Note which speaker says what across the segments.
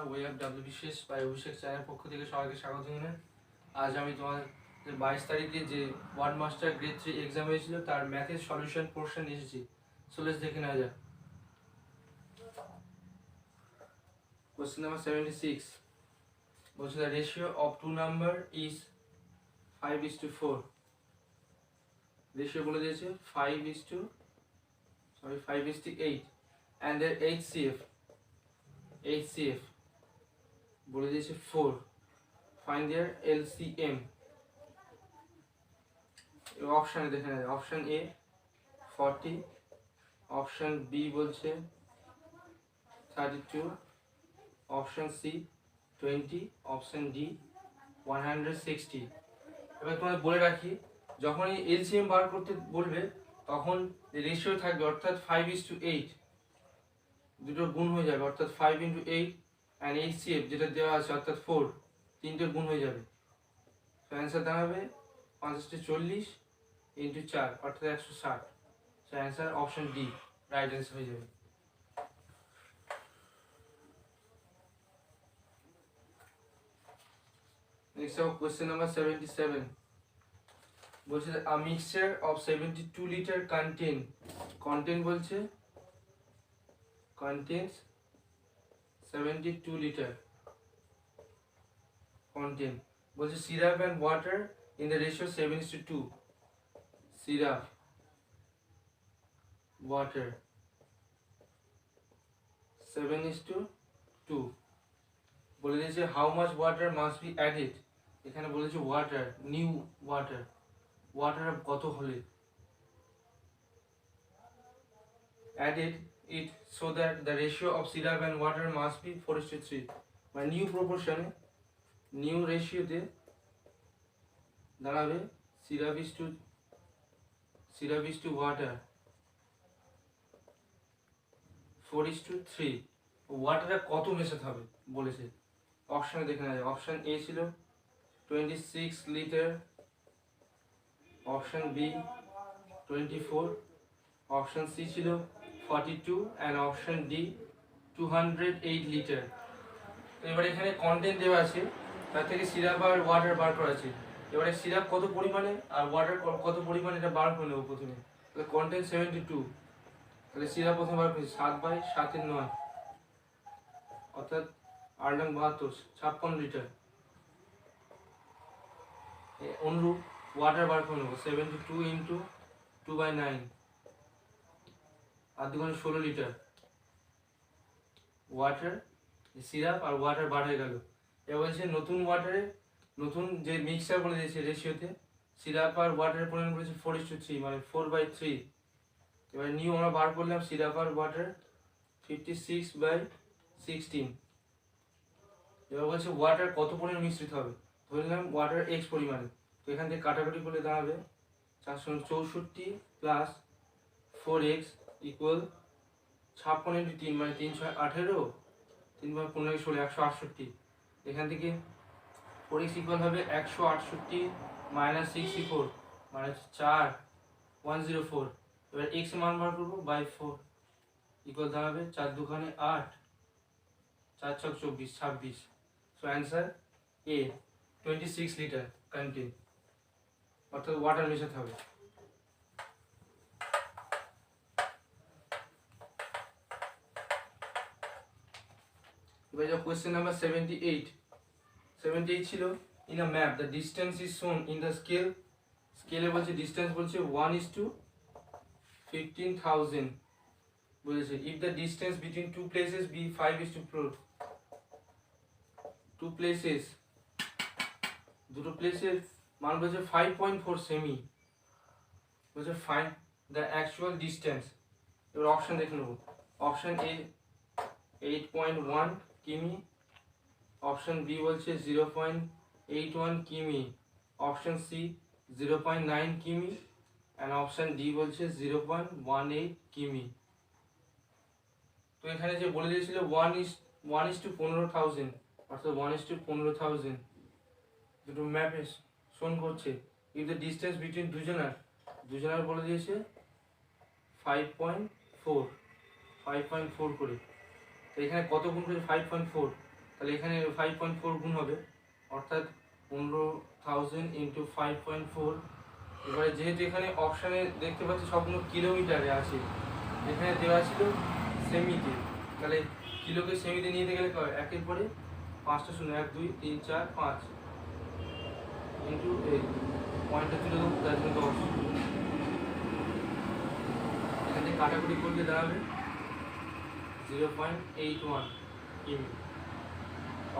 Speaker 1: Web W বিশেষ বা অভিষেক চ্যানেলের পক্ষ থেকে সবাইকে স্বাগত জানাই। আজ আমি তোমাদের 22 তারিখে যে ওয়ার্ড মাস্টার গ্রেড 3 এক্সাম হয়েছিল তার ম্যাথের সলিউশন পোর্শন এসেছি। সো লেটস দেখে নেওয়া যাক। কোশ্চেন নাম্বার 76 বলছে the ratio of two number is 5:4। Ratio বলে দিয়েছে 5:8 and their HCF বলে দিয়েছে 4। find their LCM। অপশানে দেখে নেয়, অপশান এ 40, অপশান বি বলছে 32, অপশান সি 20, অপশান ডি 160। এবার তোমাদের বলে রাখি, যখনই এলসিএম বার করতে বলবে তখন রেশিও থাকবে, অর্থাৎ 5:8 দুটো গুণ হয়ে যাবে, অর্থাৎ 5 × 8 অ্যান্ড HCF যেটা দেওয়া আছে অর্থাৎ 4 তিনটে গুণ হয়ে যাবে। তো অ্যান্সার দাঁড়াবে 540 × 4 অর্থাৎ 160। So answer option D right answer হয়ে যাবে। নেক্সট হবে কোশ্চেন নাম্বার 77 বলছে a mixture of 72 litre content বলছে contains 72 liter content বলছে syrup and water in the ratio 7:2। syrup water 7:2 বলে দিয়েছে how much water must be added। এখানে বলেছে ওয়াটার, নিউ ওয়াটার কত হলে added it so that the ratio of syrup and water must be 4:3। মানে new প্রপোর্শনে new রেশিওতে দাঁড়াবে syrup is to water 4:3। ওয়াটারে কত মেশাতে হবে বলেছে, অপশানে দেখে নেওয়া যায়। অপশান এ ছিল 26 litre, option B 24, option C ছিল 42 অ্যান্ড অপশান ডি 208 লিটার। তো এবার এখানে কন্টেন্ট দেওয়া আছে, তার থেকে সিরাপ আর ওয়াটার বার করা আছে। এবারে সিরাপ কত পরিমাণে আর ওয়াটার কত পরিমাণে এটা বার করে নেবো প্রথমে। তাহলে কন্টেন্ট 72, তাহলে সিরাপ প্রথমে বার করছি 7/7/9 অর্থাৎ 8×72 56 লিটার। অনুরূপ ওয়াটার বার করে নেবো 72 × 2/9 আর 2 × 16 লিটার ওয়াটার। সিরাপ আর ওয়াটার বার হয়ে গেল। এবার বলছে নতুন যে মিক্সচার বলে দিয়েছে রেশিওতে সিরাপ আর ওয়াটারের পরিমাণ বলেছে 4:3 মানে 4/3। এবার নিউ আমরা বার করলাম সিরাপ আর ওয়াটার 56/16। এবার বলছে ওয়াটার কত পরিমাণ মিশ্রিত হবে, ধরে নিলাম ওয়াটার x পরিমাণে। তো এখান থেকে কাটাকাটি করলে দাঁড়াবে 464 প্লাস 4x ইকুয়াল 56 × 3 মানে 3 × 6 18, 3 × 15 = 16 168। এখান থেকে 4x ইকুয়াল হবে 168 - 64 মানে 4104। এবার x এর মান বার করবো বাই 4 ইকুয়াল দাঁড়াবে 4 × 2 = 8, 4 × 6 = 24 26। So answer A 26 litre content, অর্থাৎ ওয়াটার মেশাতে হবে। এবার যা কোশ্চেন নাম্বার 78 ছিল in a map the distance is shown in the স্কেলে বলছে ডিস্টেন্স বলছে 1:15,000 বলেছে। If the distance between two places be 5:4, দুটো প্লেসের মান বলছে 5.4 সেমি, বলছে ফাইন্ড দ্য অ্যাকচুয়াল ডিস্টেন্স। এবার অপশন দেখে নেবো। অপশন এ 8.1 কিমি, অপশন বি বলছে 0.81 কিমি, অপশন সি 0.9 কিমি অ্যান্ড অপশন ডি বলছে 0.18 কিমি। তো এখানে যে বলে দিয়েছিল 1:15,000 অর্থাৎ 1:15,000 দুটো ম্যাপে শোন করছে। ইফ দ্য ডিস্টেন্স বিটুইন দুজনার বলে দিয়েছে 5.4 করে। তো এখানে কত গুণ করেছে 5.4, তাহলে এখানে 5.4 গুণ হবে, অর্থাৎ 15,000 ইন্টু 5.4। এবারে যেহেতু এখানে অপশানে দেখতে পাচ্ছি সবগুলো কিলোমিটারে আছে, এখানে দেওয়া ছিল সেমিতে, তাহলে কিলোকে সেমিতে নিয়ে যেতে গেলে কয়, একের পরে 5টা শূন্য, 1 2 3 4 5 ইন্টু এই পয়েন্টটা তুলে দেবো, তার জন্য 10। এখান থেকে কাটাকুটি করলে দাঁড়াবে 0.81 কিমি।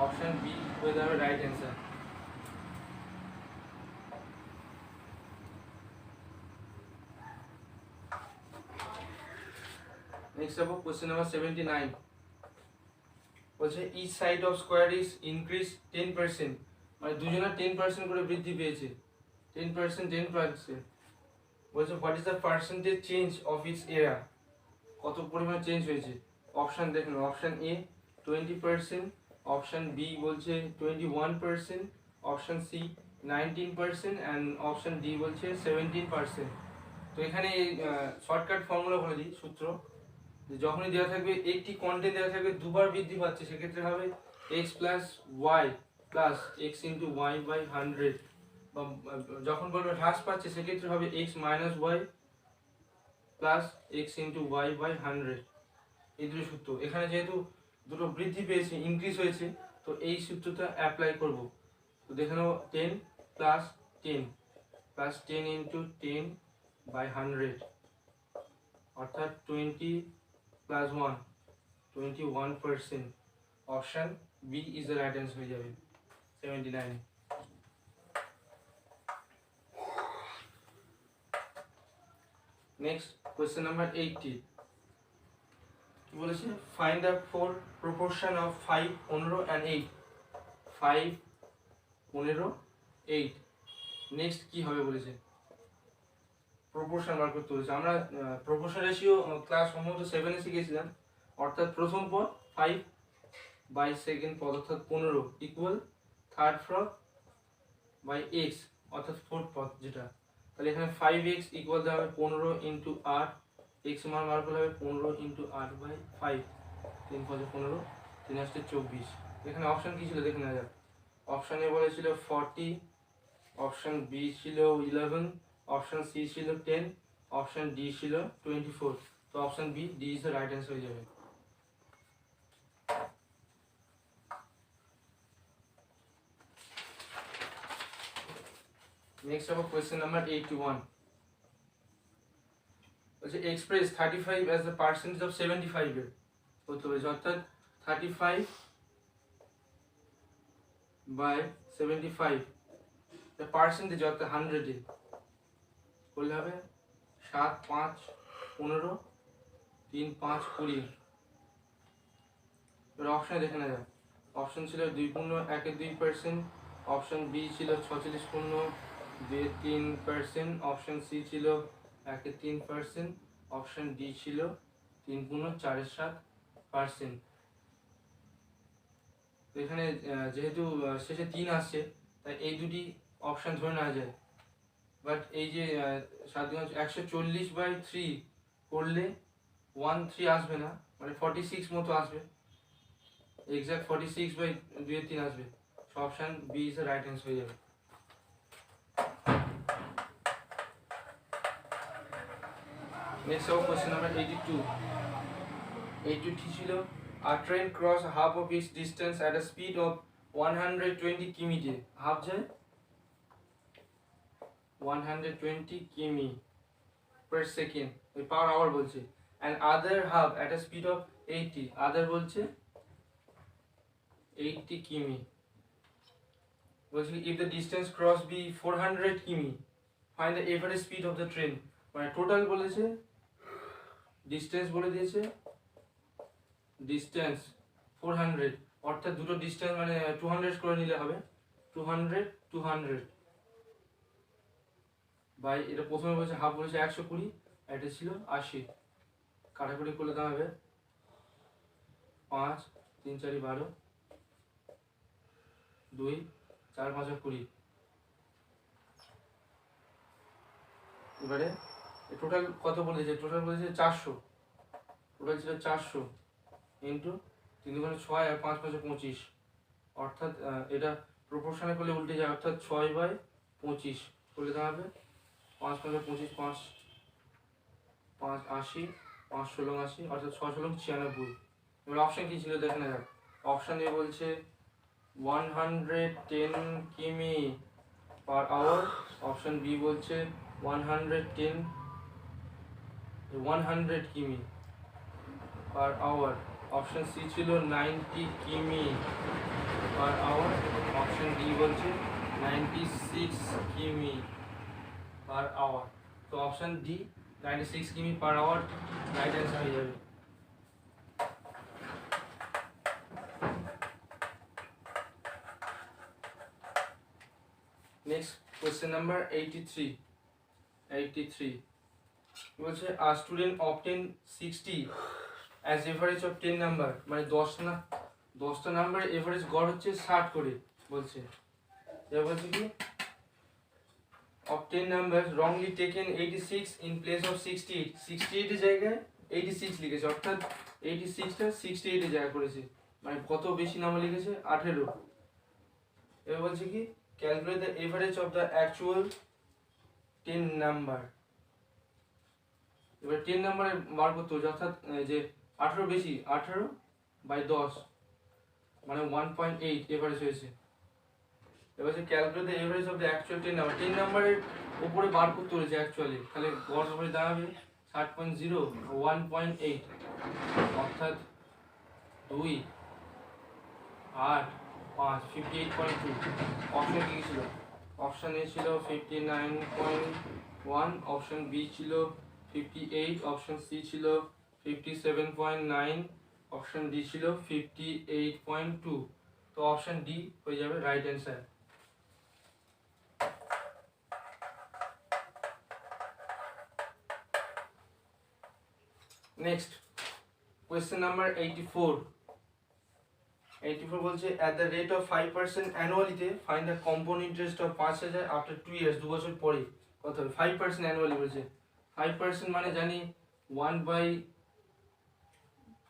Speaker 1: অপশন বি হয়ে দাঁড়াবে রাইট অ্যান্সার। নেক্সট যাবো কোশ্চেন নাম্বার 79। বলছে each side of square is increase 10%, মানে দুজনের 10% করে বৃদ্ধি পেয়েছে, 10% 10%। বলছে what is the percentage change of its area, কত পরিমাণ চেঞ্জ হয়েছে। অপশান দেখুন, অপশান এ 20%, অপশান বি বলছে 21%, option C 19% and option D বলছে 17%। তো এখানে শর্টকাট ফর্মুলা বলে দিই, সূত্র, যখনই দেওয়া থাকবে একটি কন্টেন্ট দেওয়া থাকবে দুবার বৃদ্ধি পাচ্ছে, সেক্ষেত্রে হবে x plus y plus x into y by 100, বা যখন বলবে হ্রাস পাচ্ছে সেক্ষেত্রে হবে x minus y plus x into y by 100। এই দুটো সূত্র, এখানে যেহেতু দুটো বৃদ্ধি পেয়েছে, ইনক্রিজ হয়েছে, তো এই সূত্রটা অ্যাপ্লাই করব। তো দেখে নেব 10 প্লাস 10 প্লাস 10 ইন্টু 10 বাই 100, অর্থাৎ 20 plus 1 21%। Option B is the right answer হয়ে যাবে 79। নেক্সট কোয়েশ্চেন নাম্বার 80 কি বলেছে, find the four proportion of 5 15 and 8। 5 15 8, next কি হবে বলেছে, প্রপোর্শন বার করতে বলেছে। আমরা প্রপোর্শন রেশিও ক্লাস সম্ভবত 7 এ শিখেছিলাম, অর্থাৎ প্রথম পদ 5 বাই সেকেন্ড পদ অর্থাৎ 15 ইকুয়াল থার্ড পদ বাই x অর্থাৎ ফোর্থ পদ যেটা। তাহলে এখানে 5x ইকুয়াল হবে 15 ইন্টু 8, x মান বার করলে হবে 15 ইন্টু 8 বাই 5, 3 5 15, 3 আসছে 24। এখানে অপশন কি ছিল দেখে নেওয়া যাক। অপশন এ বলেছিল 40, অপশন বি ছিল 11, অপশন সি ছিল 10, অপশন ডি ছিল 24। তো option B D is the right answer হয়ে যাবে। নেক্সট হবে কোয়েশ্চেন নাম্বার 81। বলছে express 35 as the percentage of 75 এর করতে হবে, অর্থাৎ 35 বাই 75 the percentage অর্থাৎ 100 এ করলে হবে 7 5 15 3 5 20। এবার অপশন দেখে নেওয়া যাক। অপশন ছিল 2 পূর্ণ 1 এর 2%, অপশন বি ছিল 46 পূর্ণ 2 এর 3%, অপশন সি ছিল 1 এর 3%, অপশন ডি ছিল 3 পূর্ণ 4 এর 7%। তো এখানে যেহেতু শেষে 3 আসছে তাই এই দুটি অপশন ধরে নেওয়া যায়, বাট এই যে 140 বাই 3 করলে 13 আসবে না, মানে 46 মতো আসবে, এক্সাক্ট 46 বাই 2 এর 3 আসবে। So option B is the right answer হয়ে যাবে। নেক্সট হবে কোশ্চেন নাম্বার 82। 82 ছিল a train cross half of its distance at a speed of 120 km, half যায় 120 km per second, ওই পার আওয়ার বলছে, and other half at a speed of 80, other বলছে 80 km। বলছে if the distance cross be 400 km find the average speed of the train, মানে total বলেছে, distance বলে দিয়েছে, distance 400, অর্থাৎ দুটো ডিসটেন্স মানে 200 করে নিলে হবে 200 200 বাই, এটা প্রথমে বলেছে হাফ বলেছে 120, এটা ছিল 80, কাটাকুটি করলে দাম হবে 5 3 4 12 2 4 5 20। এবারে টোটাল কত বলেছে, টোটাল বলেছে 400, টোটাল ছিল 400 ইন্টু 3 2 6 আর 5 5 25, অর্থাৎ এটা প্রপোর্শনে করলে উল্টে যায়, অর্থাৎ 6/25 করলে দাঁড়াবে 5 5 25 5 5 80 5 16 80, অর্থাৎ 6 16 96। এবার অপশন কি ছিল দেখে নেওয়া যাক। অপশন এ বলছে 110 কিমি পার আওয়ার, অপশন বি বলছে 100 কিমি পার আওয়ার, অপশন সি ছিল 90 কিমি পার আওয়ার, অপশন ডি বলছে 96 কিমি পার আওয়ার। তো অপশন ডি 96 কিমি পার আওয়ার রাইট অ্যান্সার হয়ে যাবে। নেক্সট কোয়েশ্চেন নাম্বার 83 বলছে আ student obtain 60 as average of 10 number, মানে 10টা নাম্বার এভারেজ গড় হচ্ছে 60 করে বলছে। এবার বলছে কি of 10 numbers wrongly taken 86 in place of 68, 68 এর জায়গায় 86 লিখেছে, অর্থাৎ 86টা 68 এর জায়গা করেছে, মানে কত বেশি নাম্বার লিখেছে 18। এবার বলছে কি calculate the average of the actual 10 number. এবার 10 নাম্বারে বার করতে হচ্ছে, অর্থাৎ যে 18 বেশি 18/10 মানে 1.8 এভারেজ হয়েছে। এবার যে calculate the average of the actual 10 number, 10 নাম্বারের উপরে বার করতে হয়েছে অ্যাকচুয়ালি, তাহলে গড় হবে দাঁড়াবে 60.0 1.8, অর্থাৎ 2 8 5 58.2। অপশন কি ছিল? অপশন এ ছিল 59.1, অপশন বি ছিল 58, অপশন সি ছিল 57.9, অপশন ডি ছিল 58.2। তো অপশন ডি হয়ে যাবে right answer. Next question number 84 বলছে at the rate of 5% অ্যানুয়ালিতে find the compound interest of 5000 after 2 years, 2 বছর পরে কত হবে? 5% অ্যানুয়ালি বলছে। 5% মানে জানি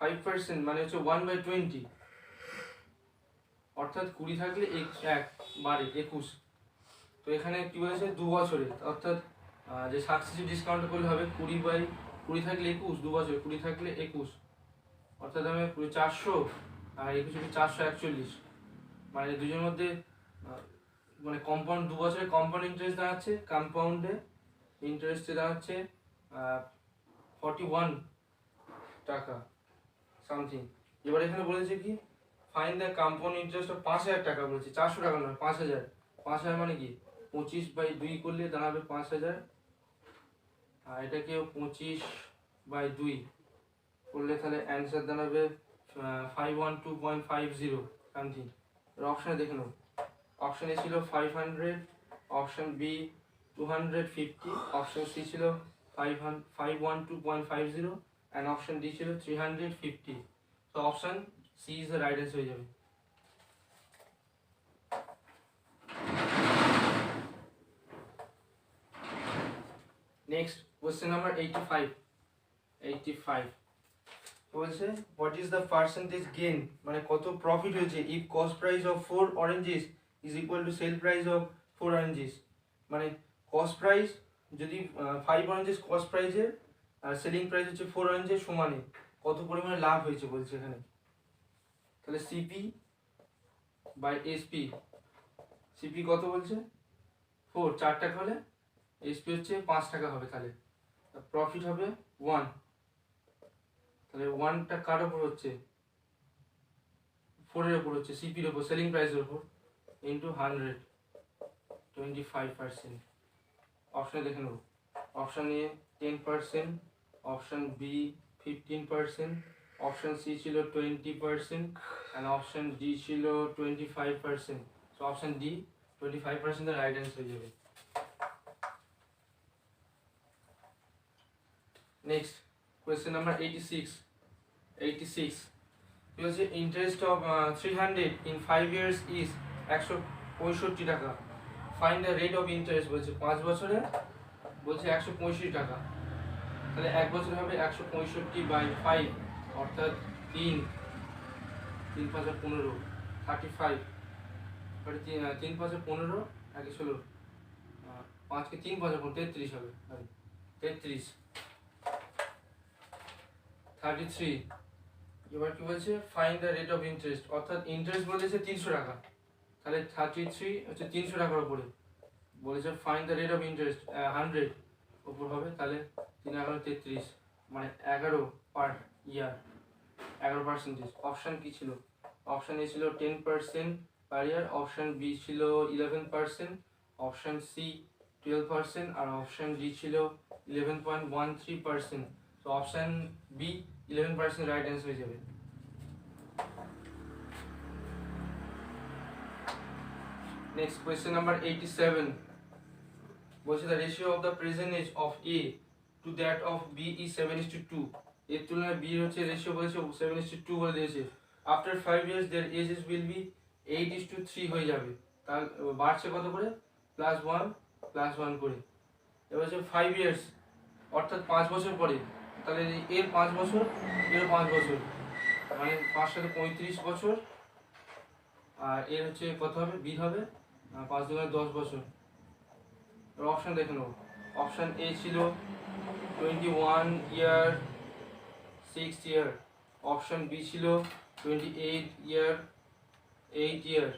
Speaker 1: 5% মানে হচ্ছে 1/20, অর্থাৎ 20 থাকলে 1 বাড়ে 21। তো এখানে কি বলেছে 2 বছরে, অর্থাৎ যে সাকসেসিভ ডিসকাউন্ট করলে হবে 20 থাকলে 21, 2 বছর 20 থাকলে 21, অর্থাৎ আমি 400 আর 21 441, মানে দুজনের মধ্যে মানে কম্পাউন্ড 2 বছরে কম্পাউন্ড ইন্টারেস্ট দাঁড়াচ্ছে, কম্পাউন্ডে ইন্টারেস্টে দাঁড়াচ্ছে 41 টাকা সামথিং। এবার এখানে বলেছে কি find the compound interest of 5000 টাকা বলেছে, 400 টাকা নয় 5000। 5000 মানে কি 25/2 করলে দাঁড়াবে 5000, আর এটাকে 25/2 করলে তাহলে অ্যান্সার দাঁড়াবে 512.50 সামথিং। অপশনে দেখে নেব। অপশন এ ছিল 500, অপশন বি 250, অপশন সি ছিল 512.50 and অপশন ডি ছিল 350। তো option C is the right answer হয়ে যাবে। নেক্সট কোশ্চেন নাম্বার 85 বলছে what is the percentage gain, মানে কত প্রফিট হয়েছে if cost price of 4 oranges is equal to sell price of 4 oranges, মানে কস্ট প্রাইস যদি 5 অরেঞ্জেস কস্ট প্রাইসের আর selling price হচ্ছে 4 অরেঞ্জের সমানে কত পরিমাণে লাভ হয়েছে বলছে এখানে। তাহলে সিপি বাই এসপি, সিপি কত বলছে 4, 4 টাকা হলে এসপি হচ্ছে 5 টাকা হবে, তাহলে প্রফিট হবে 1, তাহলে 1টা কার উপর হচ্ছে 4 এর উপর হচ্ছে, সিপির উপর সেলিং প্রাইসের উপর, ইন্টু 100 25%। অপশনে দেখে নেব। Option A 10%, option B 15%, option C ছিল 20% and অপশন ডি ছিল 25%। সো অপশন ডি 25% এর রাইট অ্যান্সার হয়ে যাবে। নেক্সট কোয়েশ্চেন নাম্বার 86 বলছে interest of 300 in 5 years is 165 টাকা, find the rate of interest বলছে 5 বছরে বলছে 165 টাকা, তাহলে 1 বছর হবে 165/5, অর্থাৎ 3 5 15 35, 3 5 15, 1 16, 5 के 3 5 33 হবে, 33, 33। এবার কি বলছে find the rate of interest, অর্থাৎ ইন্টারেস্ট বলেছে 300 টাকা, তাহলে 33 হচ্ছে 300 টাকার উপরে, বলেছে find the rate of interest 100 উপর হবে, তাহলে 3 11 33, মানে 11 পার ইয়ার, 11%। অপশন কি ছিল? অপশন এ ছিল 10% পার ইয়ার, অপশন বি ছিল 11%, অপশন সি 12%, আর অপশন ডি ছিল 11.13%। তো অপশন বি 11% রাইট অ্যান্সার হয়ে যাবে। নেক্সট কোয়েশ্চেন নাম্বার 87 বলছে the ratio of the present age of A to that of B is 7:2। এর তুলনায় বি হচ্ছে রেশিও বলেছে 7:2 বলে দিয়েছে। After 5 years their ages will be 8:3 হয়ে যাবে, তাহলে বাড়ছে কত করে? +1 করে। এবার হচ্ছে 5 ইয়ার্স অর্থাৎ 5 বছর পরে, তাহলে এর 5 বছর, এর 5 বছর, মানে 5 সাথে 35 বছর, আর এর হচ্ছে কত হবে? বি হবে 5 × 10 বছর। অপশন দেখে নেব। অপশন এ ছিল 21 ইয়ার 6 ইয়ার, অপশন বি ছিল 28 ইয়ার 8 ইয়ার,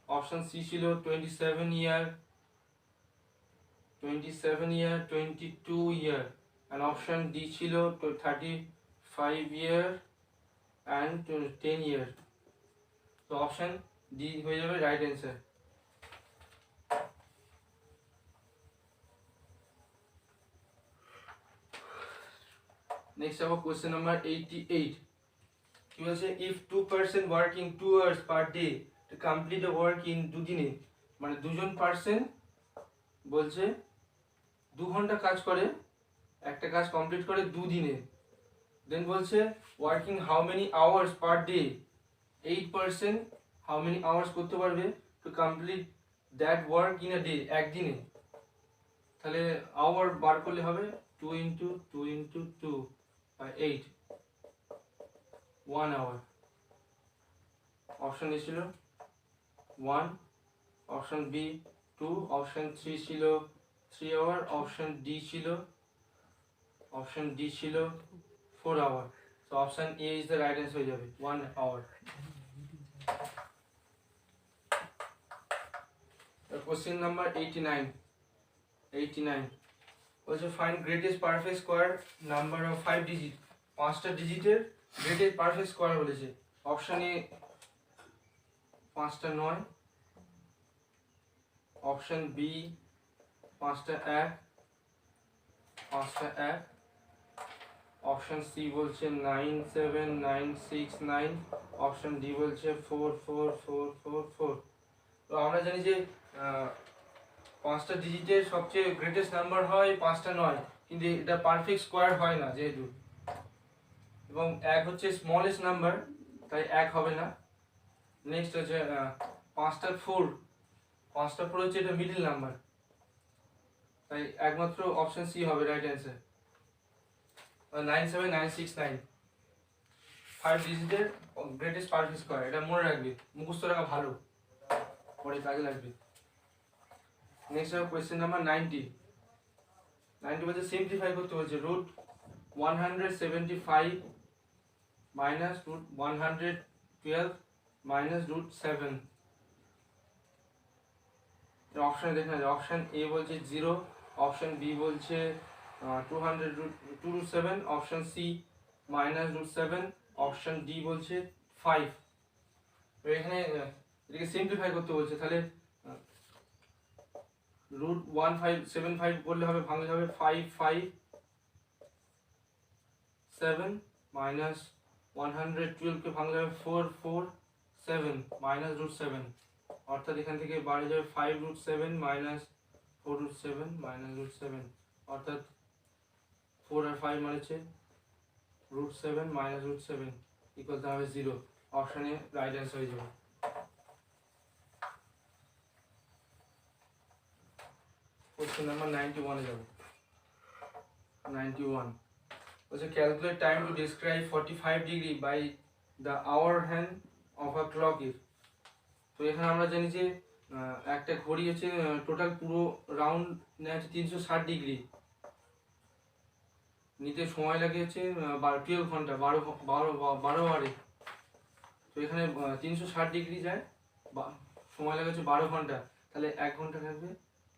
Speaker 1: অপশন সি ছিল 27 ইয়ার 22 ইয়ার, and অপশন ডি ছিল 35 ইয়ার and 10 ইয়ার। তো অপশন ডি হয়ে যাবে রাইট অ্যান্সার। নেক্সট আবার কোশ্চেন নাম্বার 88 কি বলছে if 2% working 2 hours per day to complete the work in 2 দিনে, মানে দুজন পার্সন বলছে 2 ঘন্টা কাজ করে, একটা কাজ কমপ্লিট করে 2 দিনে, দেন বলছে working how many hours per day, 8% how many hours করতে পারবে to complete that work in a day, একদিনে। তাহলে আওয়ার বার করলে হবে 2 × 2 × 2 by 8, 1 hour। অপশন এ ছিল 1, অপশন বি 2, অপশন সি ছিল 3 আওয়ার, অপশন ডি ছিল 4 hour. So option A is the right answer হয়ে যাবে 1 hour। কোশ্চেন নাম্বার 89 বলছে find greatest perfect square number of 5 digit, 5টা ডিজিটের গ্রেটেস্ট পারফেক্ট স্কোয়ার বলেছে। Option A 5টা 9, অপশন বি 5টা 1, অপশন সি বলছে 9 7 9 6 9, অপশন ডি বলছে 4 4 4 4 4। তো আমরা জানি যে 5টা ডিজিটের সবচেয়ে গ্রেটেস্ট নাম্বার হয় 5টা 9, কিন্তু এটা পারফেক্ট স্কোয়ার হয় না যেহেতু, এবং 1 হচ্ছে স্মলেস্ট নাম্বার, তাই 1 হবে না। নেক্সট হচ্ছে 5টা 4 হচ্ছে এটা মিডল নাম্বার, তাই একমাত্র অপশন সি হবে রাইট অ্যান্সার। 9 7 9 6 9 5 ডিজিটের গ্রেটেস্ট পারফেক্ট স্কোয়ার, এটা মনে রাখবে, মুখস্থ রাখা ভালো, পরে কাজে লাগবে। নেক্সট হবে কোয়েশ্চেন নাম্বার 90 বলছে সিম্পলিফাই করতে বলছে √175 মাইনাস √112 মাইনাস √7। অপশন দেখে না, অপশন এ বলছে 0, অপশন বি বলছে 200√7, option C minus √7, option D বলছে 5। এখানে এটাকে সিম্পলিফাই করতে বলছে, তাহলে √1575 বললে হবে, ভাঙলে হবে 5 5 7 মাইনাস 112 কে ভাঙলে হবে 4 4 7 মাইনাস √7, অর্থাৎ এখান থেকে বাড়ে যাবে 5√7 মাইনাস 4√7 মাইনাস √7, অর্থাৎ 4 আর 5 মানে হচ্ছে √7 মাইনাস √7 ইকুয়াল টু হবে 0। অপশনে রাইট অ্যান্সার হয়ে যাবে। কোশ্চেন নাম্বার 91 এ যাব। 91 বলছে calculate time to describe 45 degree by the hour hand of a clock if. তো এখানে আমরা জানি যে একটা ঘড়ি হচ্ছে টোটাল পুরো রাউন্ড নেওয়া হচ্ছে 360 ডিগ্রি, নিতে সময় লাগে হচ্ছে 12 ঘন্টা, 12 বারে। তো এখানে 360 ডিগ্রি যায়, সময় লাগে হচ্ছে 12 ঘন্টা, তাহলে 1 ঘন্টা থাকবে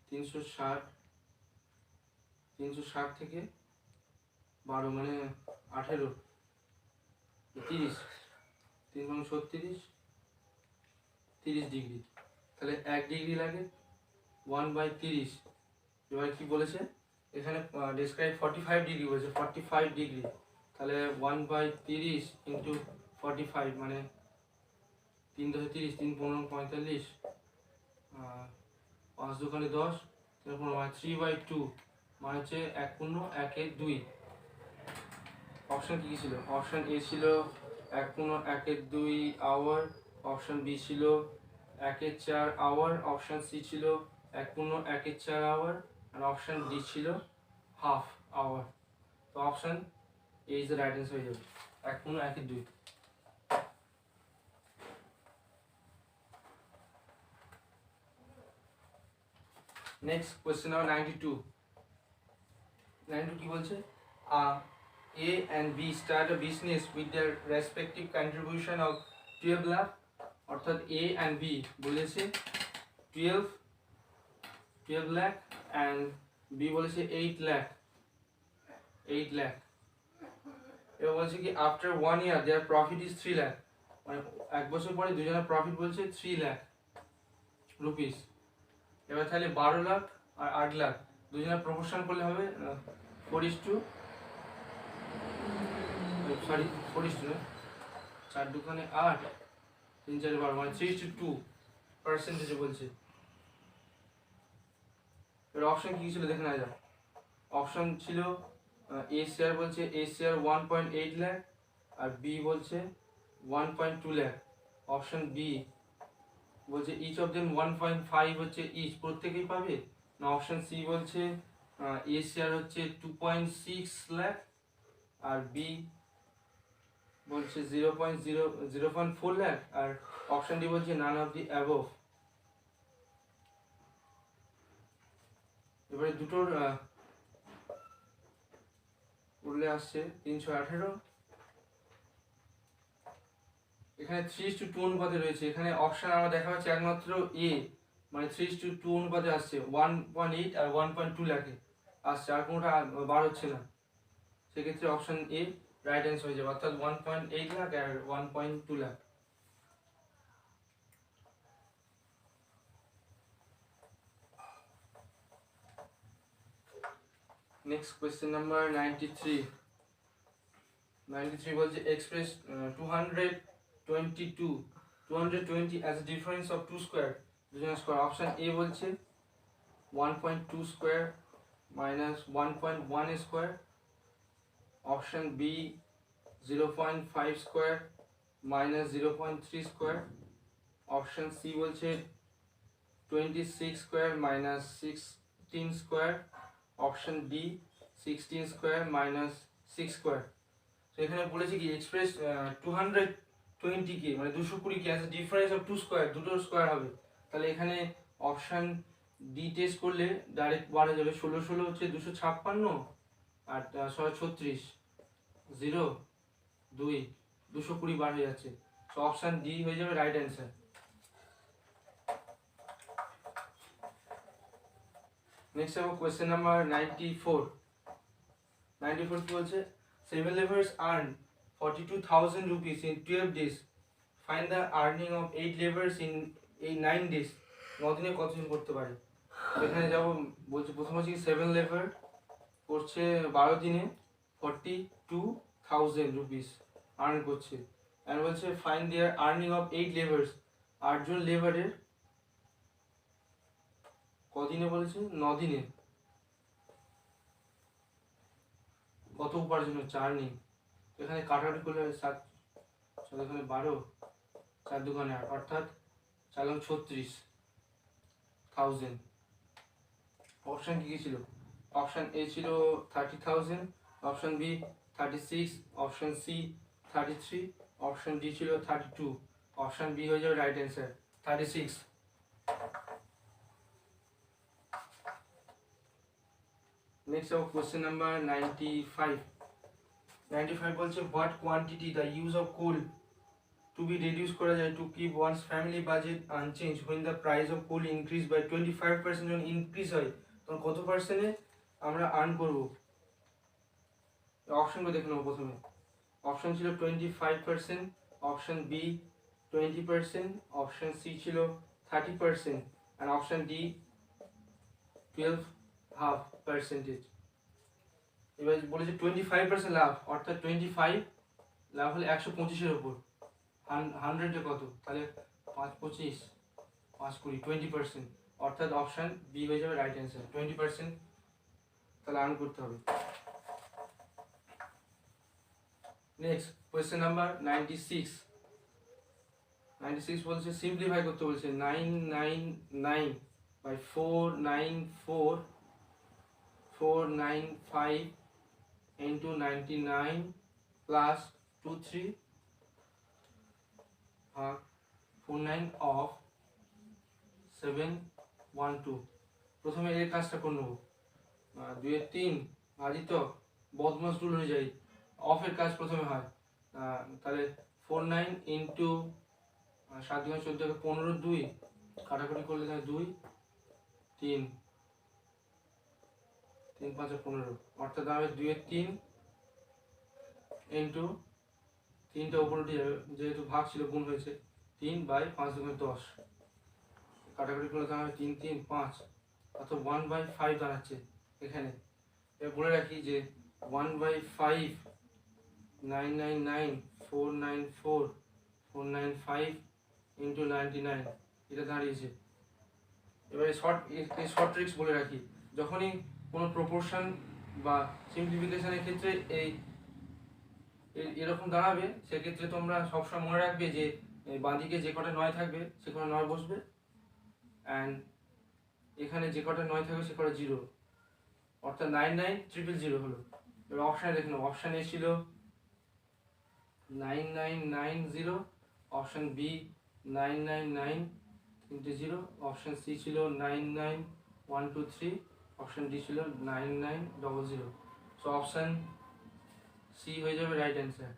Speaker 1: 360, 360 থেকে 12 মানে 18, 30, 3 × 30 ডিগ্রি, তাহলে 1 ডিগ্রি লাগে 1/30। এবার কি বলেছে এখানে ডেসক্রাইব 45 ডিগ্রি বলেছে, 45 ডিগ্রি, তাহলে 1/30 ইন্টু 45 মানে 3 × 30, 3 × 15 = 45, 5 × 2 = 10, 3 × 15 মানে 3/2 মানে হচ্ছে 1/1/2। অপশন কি ছিল? অপশন এ ছিল 1/1/2 আওয়ার, অপশন বি ছিল 1/4 আওয়ার, অপশন সি ছিল 1/1/4 আওয়ার, আর অপশন ডি ছিল হাফ আওয়ার। তো option A is the right answer হয়ে যাবে 1/1/2। Next question number 92। 92 কি বলছে? A and B start a business with their respective contribution of 12 lakh, অর্থাৎ A and B বলেছে 12 lakh and B বলেছে 8 lakh। এবার বলছে কি after 1 year their profit is 3 lakh, মানে 1 বছর পরে দুজনের প্রফিট বলছে 3 lakh রুপিস। এবার তাহলে 12 লাখ আর 8 লাখ দুজনের প্রপোর্শন করলে হবে 4:2, সরি 4:2 না, 4 দুগুণে 8, 3 4 12 মানে 3:2% বলছে। এর অপশন কি ছিল দেখে নেওয়া যাক। অপশন ছিল এ শেয়ার বলছে এ শেয়ার 1.8 লাখ আর বি বলছে 1.2 লাখ। অপশন বি বলছে ইচ অফ দেম 1.5 হচ্ছে ইচ প্রত্যেকেই পাবে, না অপশন সি বলছে এ শেয়ার হচ্ছে 2.6 লাখ আর বি বলছে 0.4 লাখ, আর অপশন ডি বলছে নান অফ দি অ্যাবভ। এবারে দুটোর উল্লে আসছে 318। এখানে 3:2 অনুপাতে রয়েছে, এখানে অপশন আমরা দেখা পাচ্ছি একমাত্র এ, মানে 3:2 অনুপাতে আসছে 1.8 আর 1.2 লাখে আসছে, আর কোনোটা বার হচ্ছে না। সেক্ষেত্রে অপশন এ রাইট অ্যান্সার হয়ে যাবে, অর্থাৎ 1.8 লাখ আর 1.2 লাখ। Next question number 93। 93 বলছে express 220 as a difference of two square, দুজনের স্কয়ার। অপশন এ বলছে 1.2 square minus 1.1 square, option B 0.5 square minus 0.3 square, option C বলছে 26 square minus 16 square, option D 16 square minus 6 square. তো এখানে বলেছে কি express 220 কে মানে 220 কে as a difference of two square, দুটো স্কয়ার হবে। তাহলে এখানে অপশন ডি টেস্ট করলে ডাইরেক্ট বার হয়ে যাবে, 16 16 হচ্ছে 256 আর 636 0 2 220 বার হয়ে যাচ্ছে। তো অপশন ডি হয়ে যাবে রাইট অ্যান্সার। নেক্সট হবে কোয়েশ্চেন নাম্বার 94। 94 কি বলছে 7 laborers earn 42,000 rupees in 12 days. Find the earning of 8 laborers in 9 days. 9 দিনে কতজন করতে পারে? এখানে যাবো বলছে প্রথম হচ্ছে 7 লেবার করছে 12 দিনে 42,000 rupees আর্ন করছে, আর বলছে find their earning of 8 laborers, 8 জন লেবারের কদিনে বলেছে 9 দিনে কত উপার্জন হচ্ছে আর্নিং। এখানে কাটাকাটি করলে 7 এখানে 12 4 দুগুণে 8 অর্থাৎ 4 36,000। অপশন কি কি ছিল? অপশন এ ছিল 30,000, option B 36, option C 33, option D ছিল 32, অপশন বি হয়ে যাবে right answer 36. Next our question number 95. 95 বলছে what quantity the use of coal to be reduced করা যায় to keep one's family budget unchanged when the price of coal increase by 25% যখন increase হয় তখন কত পার্সেন্টে আমরা আর্ন করব। অপশনগুলো দেখে নেবো প্রথমে। অপশন ছিল 25%, অপশন বি 20%, অপশন সি ছিল 30% and অপশন ডি 12.5%। এবার বলেছে 25% লাভ, অর্থাৎ 25 লাভ হলে 125-এর উপর 100-এ কত, তাহলে 5 25 5 20 20%, অর্থাৎ অপশন বি হয়ে যাবে রাইট অ্যান্সার। 20% তাহলে আর্ন করতে হবে। Next question number 96। 96 বলছে সিম্পলিফাই করতে বলছে 999 বাই 495 into 99 plus 23 ভাগ 49 of 712। প্রথমে এই কাজটা করে নেবো। 2 এর 3 ভাজিত বদমাস রুল অনুযায়ী অফের কাজ প্রথমে হয়। তাহলে 49 ইন্টু 7 2 14 15 2 কাটাকুটি করলে তাহলে 2 3 3 5 15, অর্থাৎ দাঁড়াবে 2 এর 3 ইন্টু 3টা উপরে উঠে যাবে যেহেতু ভাগ ছিল গুণ হয়েছে 3 বাই 5 2 10, কাটাকুটি করলে দাঁড়াবে 3 3 5, অর্থাৎ 1/5 দাঁড়াচ্ছে এখানে। এবার বলে রাখি যে 1/5 999 494 495 ইন্টু 99 এটা দাঁড়িয়েছে। এবারে শর্ট ট্রিক্স বলে রাখি, যখনই কোনো প্রপোর্শন বা সিম্পলিফিকেশনের ক্ষেত্রে এরকম দাঁড়াবে সেক্ষেত্রে তোমরা সবসময় মনে রাখবে যে বাঁদিকে যে কটা 9 থাকবে সে কটা 9 বসবে, অ্যান্ড এখানে যে কটা 9 থাকবে সে কটা 0, অর্থাৎ 99000 হলো। এবার অপশানে দেখুন, অপশান এ ছিল 9990, অপশন বি 999 0, অপশন সি ছিল 99123, অপশন ডি ছিল 9900। সো অপশন সি হয়ে যাবে রাইট অ্যান্সার।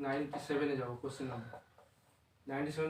Speaker 1: 97-এ যাবো কোশ্চেন নাম্বার 97।